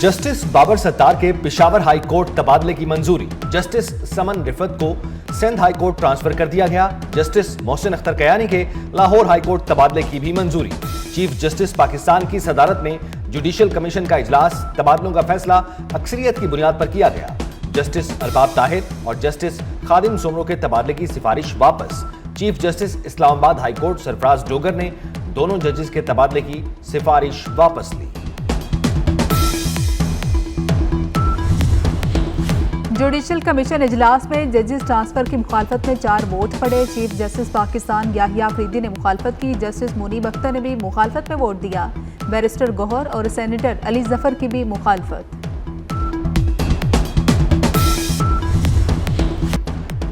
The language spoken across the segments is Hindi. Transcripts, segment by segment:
जस्टिस बाबर सत्तार के पेशावर हाई कोर्ट तबादले की मंजूरी। जस्टिस समन रिफत को सिंध हाई कोर्ट ट्रांसफर कर दिया गया। जस्टिस मोहसिन अख्तर कयानी के लाहौर हाई कोर्ट तबादले की भी मंजूरी। चीफ जस्टिस पाकिस्तान की सदारत में जुडिशियल कमीशन का इजलास, तबादलों का फैसला अक्सरियत की बुनियाद पर किया गया। जस्टिस अरबाब ताहिर और जस्टिस खादिम सोमरो के तबादले की सिफारिश वापस। Chief justice Islamabad high court Sarfaraz Dogar ने दोनों जजेस के तबादले की सिफारिश वापस ली। जुडिशियल कमीशन इजलास में जजेस ट्रांसफर की मुखालफत में 4 वोट पड़े। चीफ जस्टिस पाकिस्तान याहिया अफरीदी ने मुखालफत की। जस्टिस मुनीब अख्तर ने भी मुखालफत में वोट दिया। बैरिस्टर गौहर और सेनेटर अली जफर की भी मुखालफत।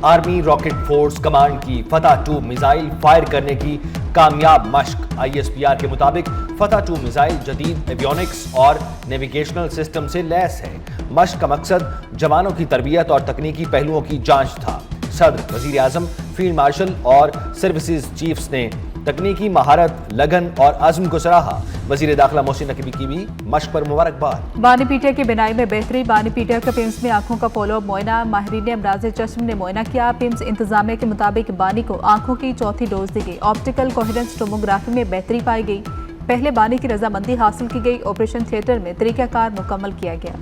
आर्मी रॉकेट फोर्स कमांड की फतह 2 मिसाइल फायर करने की कामयाब मश्क। ISPR के मुताबिक फतह 2 मिसाइल जदीद एवियोनिक्स और नेविगेशनल सिस्टम से लैस है। मश्क का मकसद जवानों की तरबियत और तकनीकी पहलुओं की जांच था। सदर, वजीर आजम, फील्ड मार्शल और सर्विसेज चीफ्स ने तकनीकी महारत, लगन और अज़्म को सराहा। वजीर दाखिला मोहसिन नकवी की भी मश्क पर मुबारकबाद। बानी पीटिया की बिनाई में बेहतरी। बानी पीटिया का पिम्स में आंखों का फॉलोअप मुआयना। माहिरीन अमराज चश्म ने मुआयना किया। पिम्स इंतजामिया के मुताबिक बानी को आंखों की चौथी डोज दी गई। ऑप्टिकल कोहेरेंस टोमोग्राफी में बेहतरी पाई गई। पहले बानी की रजामंदी हासिल की गई। ऑपरेशन थिएटर में तरीकाकार मुकम्मल किया गया।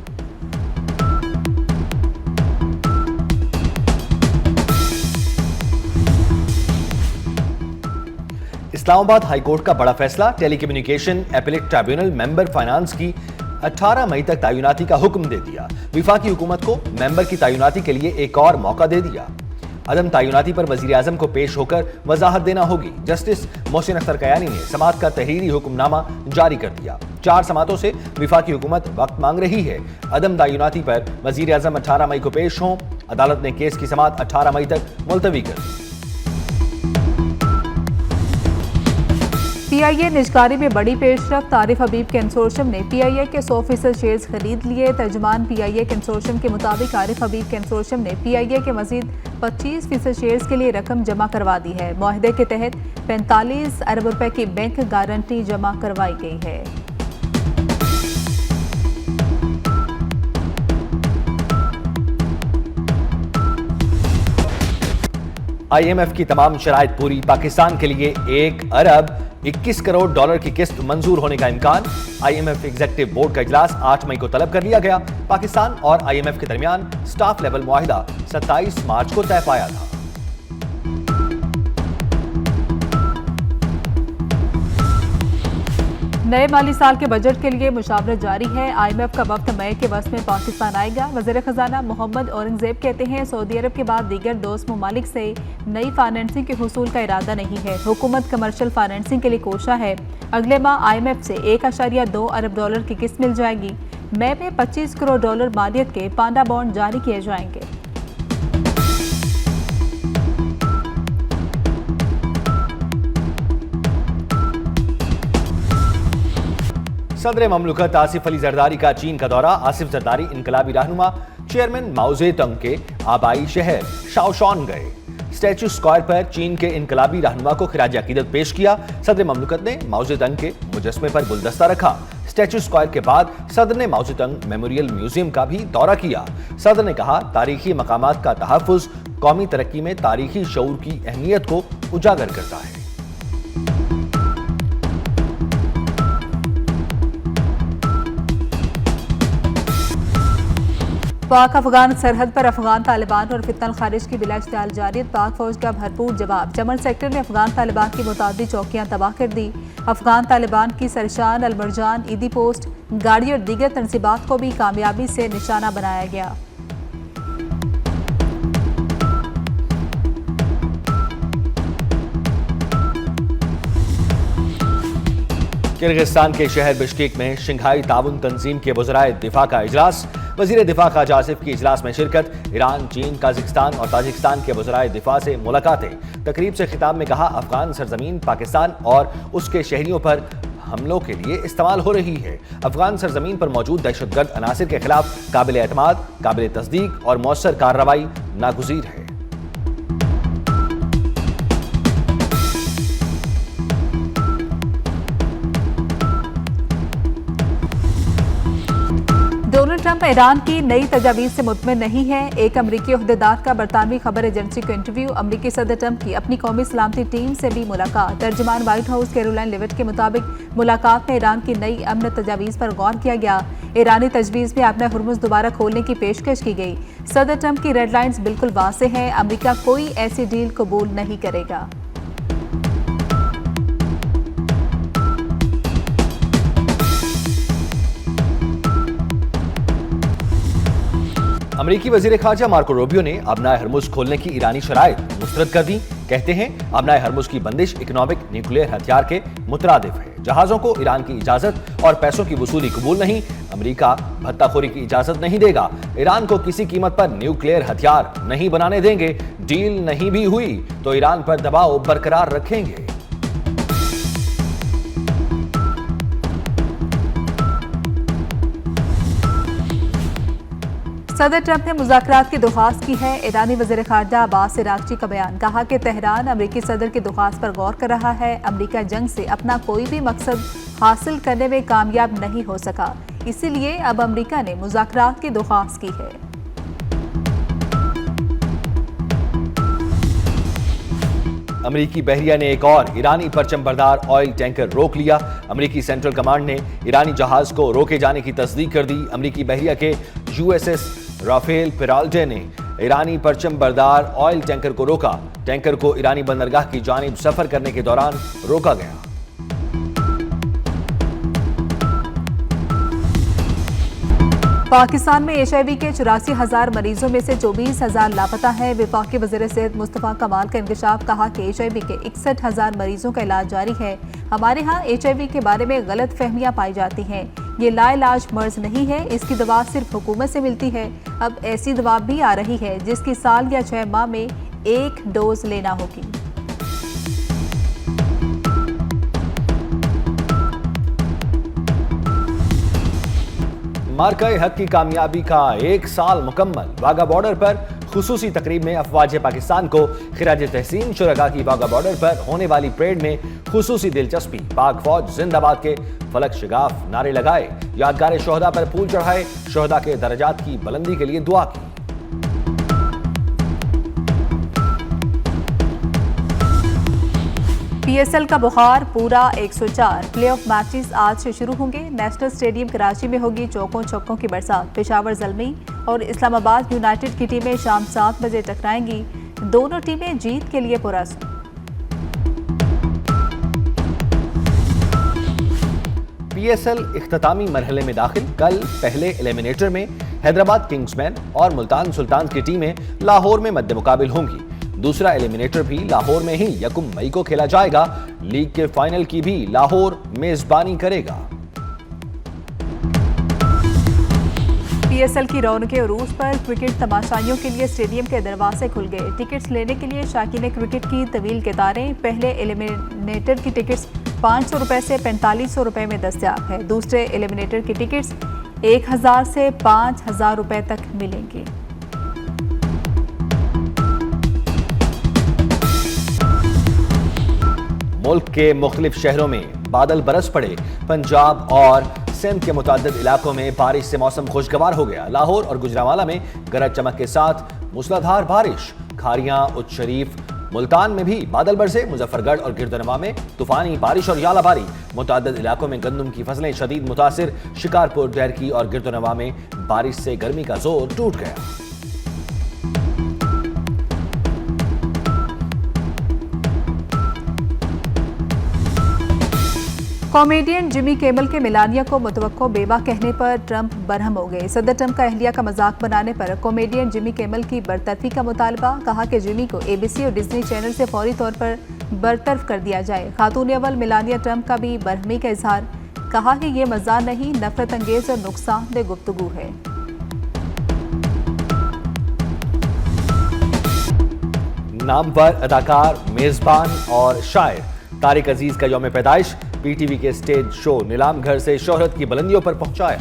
इस्लामाबाद हाई कोर्ट का बड़ा फैसला। Telecommunication appellate tribunal member finance की 18 मई तक तैनाती का हुक्म दे दिया। विफाकी हुकूमत को मेंबर की तैनाती के लिए एक और मौका दे दिया। अदम तैनाती पर वजीर आजम को पेश होकर वजाहत देना होगी। जस्टिस मोहसिन अख्तर कयानी ने समात का तहरीरी हुक्मनामा जारी कर दिया। 4 समातों से विफाकी हुकूमत वक्त मांग रही है। अदम तैनाती पर वजीर आजम 18 मई को पेश हों। अदालत ने केस की समात 18 मई तक मुलतवी कर दी। PIA निजकारी में बड़ी पेशरफ। तारिफ हबीब कंसोर्शियम ने PIA के 100% शेयर्स खरीद लिए। तर्जुमान PIA कंसोर्शियम के मुताबिक आरिफ हबीब कंसोर्शियम ने PIA के मजीद 25% शेयर्स के लिए रकम जमा करवा दी है। मुआहदे के तहत 45 अरब रुपए की बैंक गारंटी जमा करवाई गई है। IMF की तमाम शराइत पूरी। पाकिस्तान के लिए 1 अरब 21 करोड़ डॉलर की किस्त मंजूर होने का इम्कान। IMF एग्जीक्यूटिव बोर्ड का इजलास 8 मई को तलब कर लिया गया। पाकिस्तान और IMF के दरमियान स्टाफ लेवल मुआहिदा 27 मार्च को तय पाया था। नए माली साल के बजट के लिए मुशावरत जारी है। IMF का वक्त मई के वस्त में पाकिस्तान आएगा। वज़ीर खजाना मोहम्मद औरंगजेब कहते हैं सऊदी अरब के बाद दीगर दोस्त ममालिक से नई फाइनेंसिंग के हुसूल का इरादा नहीं है। हुकूमत कमर्शियल फाइनेंसिंग के लिए कोशा है। अगले माह IMF से 1.2 अरब डॉलर की किस्त मिल जाएगी। मई में 25 करोड़ डॉलर मालियत के पांडा बॉन्ड जारी किए जाएंगे। सदर ममलुकत आसिफ अली जरदारी का चीन का दौरा। आसिफ जरदारी इनकलाबी रहनुमा चेयरमैन माओ जेतुंग के आबाई शहर शाओशॉन गए। स्टैचू स्क्वायर पर चीन के इनकलाबी रहनुमा को खिराज अकीदत पेश किया। सदर ममलुकत ने माओ जेतुंग के मुजस्मे पर गुलदस्ता रखा। स्टैचू स्क्वायर के बाद सदर ने माओ जेतुंग मेमोरियल म्यूजियम का भी दौरा किया। सदर ने कहा तारीखी मकामात का तहफ़्फ़ुज़ कौमी तरक्की में तारीखी शऊर की अहमियत को उजागर करता है। पाक अफगान सरहद पर अफगान तालिबान और फितनल खारिज की बिला इश्तियाल जारी। पाक फौज का भरपूर जवाब। चमन सेक्टर में अफगान तालिबान की मुतादिद चौकियां तबाह कर दी। अफगान तालिबान की सरशान, अलमरजान, ईदी पोस्ट, गाड़ी और दीगर तनसीबात को भी कामयाबी से निशाना बनाया गया। किर्गिस्तान के शहर बिश्केक में शंघाई ताउन तंजीम के वज़राए दिफा का इजलास। वज़ीर दिफा ख्वाजा आसिफ की इजलास में शिरकत। ईरान, चीन, काज़ाकिस्तान और ताजिकिस्तान के वज़राए दिफा से मुलाकातें। तकरीब से खिताब में कहा अफगान सरजमीन पाकिस्तान और उसके शहरियों पर हमलों के लिए इस्तेमाल हो रही है। अफगान सरजमीन पर मौजूद दहशतगर्द अनासिर के खिलाफ काबिल एतमाद, काबिल तस्दीक और मौसर कार्रवाई नागुज़ीर है। डोनाल्ड ट्रंप ईरान की नई तजावीज़ से मुतमिन नहीं है। एक अमरीकी ओहदेदार का बरतानवी खबर एजेंसी को इंटरव्यू। अमरीकी सदर ट्रंप की अपनी कौमी सलामती टीम से भी मुलाकात। तर्जुमान व्हाइट हाउस कैरोलाइन लेविट के मुताबिक मुलाकात में ईरान की नई अमन तजावीज़ पर गौर किया गया। ईरानी तजवीज़ में अपना हुर्मुज़ दोबारा खोलने की पेशकश की गई। सदर ट्रंप की रेड लाइन्स बिल्कुल वाज़े हैं, अमरीका कोई ऐसी डील कबूल नहीं करेगा। अमरीकी वजीर खारजा मार्को रूबियो ने अबनाए हरमुज खोलने की ईरानी शराइत मुस्तरद कर दी। कहते हैं अबनाए हरमुज की बंदिश इकोनॉमिक न्यूक्लियर हथियार के मुतरादिफ है। जहाजों को ईरान की इजाजत और पैसों की वसूली कबूल नहीं। अमरीका भत्ताखोरी की इजाजत नहीं देगा। ईरान को किसी कीमत पर न्यूक्लियर हथियार नहीं बनाने देंगे। डील नहीं भी हुई तो ईरान पर दबाव बरकरार रखेंगे। सदर ट्रंप ने मुज़ाकरात की दरख्वास्त की है। ईरानी वज़ीर ख़ारजा अब्बास इराक़ची का बयान। कहा कि तेहरान अमरीकी सदर की दरख्वास्त पर गौर कर रहा है। अमरीका जंग से अपना कोई भी मकसद हासिल करने में कामयाब नहीं हो सका, इसीलिए अब अमरीका ने मुज़ाकरात की दरख्वास्त की है। अमरीकी बहरिया ने एक और ईरानी परचमबरदार ऑयल टैंकर रोक लिया। अमरीकी सेंट्रल कमांड ने ईरानी जहाज को रोके जाने की तस्दीक कर दी। अमरीकी बहरिया के USS राफेल पेराल्टे ने ईरानी परचमबरदार ऑयल टैंकर को रोका। टैंकर को ईरानी बंदरगाह की जानिब सफर करने के दौरान रोका गया। पाकिस्तान में HIV के 84,000 मरीजों में से 24,000 लापता हैं। वफाकी वज़ीर सेहत मुस्तफ़ा कमाल का इंकशाफ। कहा कि HIV के 61,000 मरीजों का इलाज जारी है। हमारे यहाँ HIV के बारे में गलत फहमियाँ पाई जाती हैं। ये लाइलाज मर्ज नहीं है, इसकी दवा सिर्फ हुकूमत से मिलती है। अब ऐसी दवा भी आ रही है जिसकी साल या 6 माह में 1 डोज लेना होगी। मार्का-ए हक की कामयाबी का 1 साल मुकम्मल। वाघा बॉर्डर पर खुसूसी तकरीब में अफवाज पाकिस्तान को खिराज तहसीन शुरका की। वाघा बॉर्डर पर होने वाली परेड में खुसूसी दिलचस्पी। पाक फौज जिंदाबाद के फलक शिगाफ नारे लगाए। यादगार शोहदा पर फूल चढ़ाए। शोहदा के दर्जात की बुलंदी के लिए दुआ की। PSL का बुखार पूरा 104। प्लेऑफ मैचेस आज से शुरू होंगे। नेशनल स्टेडियम कराची में होगी चौकों छक्कों की बरसात। पेशावर ज़ल्मी और इस्लामाबाद यूनाइटेड की टीमें शाम 7 बजे टकराएंगी। दोनों टीमें जीत के लिए पुरअज़्म। PSL इख्तितामी मरहले में दाखिल। कल पहले एलिमिनेटर में हैदराबाद किंग्समैन और मुल्तान सुल्तान की टीमें लाहौर में मद्दे मुकाबिल होंगी। दूसरा एलिमिनेटर भी लाहौर में ही 1 मई को खेला जाएगा। लीग के फाइनल की भी लाहौर मेजबानी करेगा। PSL की रौनक उरूज पर क्रिकेट तमाशाइयों के लिए स्टेडियम के दरवाजे खुल गए। टिकट्स लेने के लिए शाकीन क्रिकेट की तवील कतारें। पहले एलिमिनेटर की टिकट्स 500 रुपए से 4500 रुपए में दस्तयाब है। दूसरे एलिमिनेटर की टिकट्स 1000 से 5000 रुपए तक मिलेंगी। मुल्क के मुख्तलिफ शहरों में बादल बरस पड़े। पंजाब और सिंध के मुतअद्दिद इलाकों में बारिश से मौसम खुशगवार हो गया। लाहौर और गुजरांवाला में गरज चमक के साथ मूसलाधार बारिश। खारियां, उच्च शरीफ, मुल्तान में भी बादल बरसे। मुजफ्फरगढ़ और गिरदनवा में तूफानी बारिश और यालाबारी। मुतअद्दिद इलाकों में गंदम की फसलें शदीद मुतासिर। शिकारपुर, डैरकी और गिरदनवा में बारिश से गर्मी का जोर टूट गया। कॉमेडियन जिमी किमेल के मेलानिया को मुतवक्को बेवा कहने पर ट्रंप बरहम हो गए। सदर ट्रंप का अहलिया का मजाक बनाने पर कॉमेडियन जिमी किमेल की बरतरफी का मुतालबा। कहा कि जिमी को ABC और डिज्नी चैनल से फौरी तौर पर बरतरफ कर दिया जाए। खातून अव्वल मेलानिया ट्रंप का भी बरहमी का इजहार। कहा कि यह मजाक नहीं, नफरत अंगेज और नुकसानदेह गुफ्तगू है। नामवर अदाकार, मेजबान और शायर तारिक अजीज का यौम पैदाइश। PTV के स्टेज शो नीलाम घर से शोहरत की बुलंदियों पर पहुंचाया।